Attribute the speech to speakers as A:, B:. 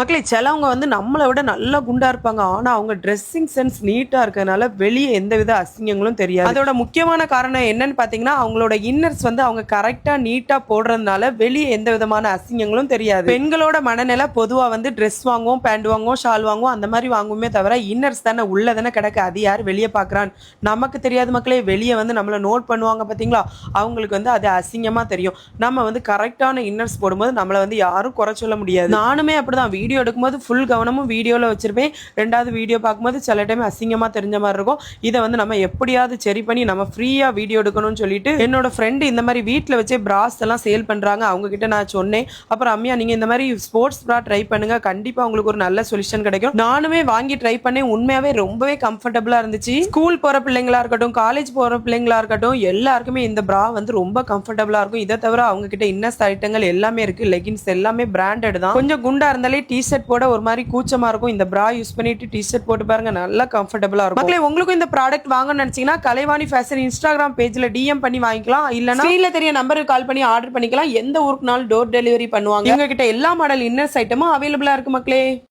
A: மக்களே சிலவங்க வந்து நம்மளை விட நல்லா குண்டா இருப்பாங்க. ஆனா அவங்க ட்ரெஸ்ஸிங் சென்ஸ் நீட்டா இருக்கறனால வெளிய எந்தவித அசிங்கங்களும் தெரியாது. அதோட முக்கியமான காரணம் என்னன்னு பாத்தீங்கன்னா, அவங்களோட இன்னர்ஸ் வந்து அவங்க கரெக்ட்டா நீட்டா போடுறதுனால வெளிய எந்த விதமான அசிங்கங்களும் தெரியாது. பெண்களோட மனநிலை பொதுவா வந்து ட்ரெஸ் வாங்குவோம், பேண்ட் வாங்குவோம், ஷால் வாங்குவோம் அந்த மாதிரி வாங்குவோமே தவிர இன்னர்ஸ் தானே உள்ள தானே கிடக்கு. அது யார் வெளிய பாக்குறான்னு நமக்கு தெரியாது மக்களே. வெளிய வந்து நம்மள நோட் பண்ணுவாங்க பாத்தீங்களா, அவங்களுக்கு வந்து அது அசிங்கமா தெரியும். நம்ம வந்து கரெக்டான இன்னர்ஸ் போடும்போது நம்மள வந்து யாரும் குறை சொல்ல முடியாது. நானுமே அப்படிதான் வீடியோ எடுக்கும்போது ஃபுல் கவனமும் வீடியோவில் வச்சிருப்பேன். ரெண்டாவது வீடியோ பார்க்கும்போது சில டைம் அசிங்கமாக தெரிஞ்ச மாதிரி இருக்கும். இதை வந்து நம்ம எப்படியாவது சரி பண்ணி நம்ம ஃப்ரீயாக வீடியோ எடுக்கணும்னு சொல்லிட்டு என்னோட ஃப்ரெண்டு இந்த மாதிரி வீட்டில் வச்சே பிராஸ் எல்லாம் சேல் பண்ணுறாங்க. அவங்க கிட்ட நான் சொன்னேன். அப்புறம் அம்மியா நீங்கள் இந்த மாதிரி ஸ்போர்ட்ஸ் ப்ரா ட்ரை பண்ணுங்க, கண்டிப்பாக உங்களுக்கு ஒரு நல்ல சொல்யூஷன் கிடைக்கும். நானுமே வாங்கி ட்ரை பண்ணேன். உண்மையாகவே ரொம்பவே கம்ஃபர்டபுளாக இருந்துச்சு. ஸ்கூல் போகிற பிள்ளைங்களா இருக்கட்டும், காலேஜ் போகிற பிள்ளைங்களா இருக்கட்டும், எல்லாருக்குமே இந்த ப்ரா வந்து ரொம்ப கம்ஃபர்டபுளாக இருக்கும். இதை தவிர அவங்க கிட்ட இன்னஸ் ஐட்டங்கள் எல்லாமே இருக்கு. லெகின்ஸ் எல்லாமே பிராண்டட் தான். கொஞ்சம் குண்டா இருந்தாலே டி-ஷர்ட் போட ஒரு மாதிரி கூச்சமா இருக்கும். இந்த பிரா யூஸ் பண்ணிட்டு டி-ஷர்ட் போட்டு பாருங்க, நல்லா கம்ஃபர்டபுளா இருக்கும். மக்களே உங்களுக்கும் இந்த ப்ராடக்ட் வாங்கணும்னு நினைச்சீங்கன்னா கலைவாணி ஃபேஷன் இன்ஸ்டாகிராம் பேஜ்ல டிஎம் பண்ணி வாங்கிக்கலாம். இல்லனா ஸ்கிரீன்ல தெரிய நம்பருக்கு கால் பண்ணி ஆர்டர் பண்ணிக்கலாம். எந்த ஊருக்குனாலும் டோர் டெலிவரி பண்ணுவாங்க. இவங்க கிட்ட எல்லா மாடல் இன்னர்ஸ் ஐட்டமும் அவைலபிளா இருக்கு மக்களே.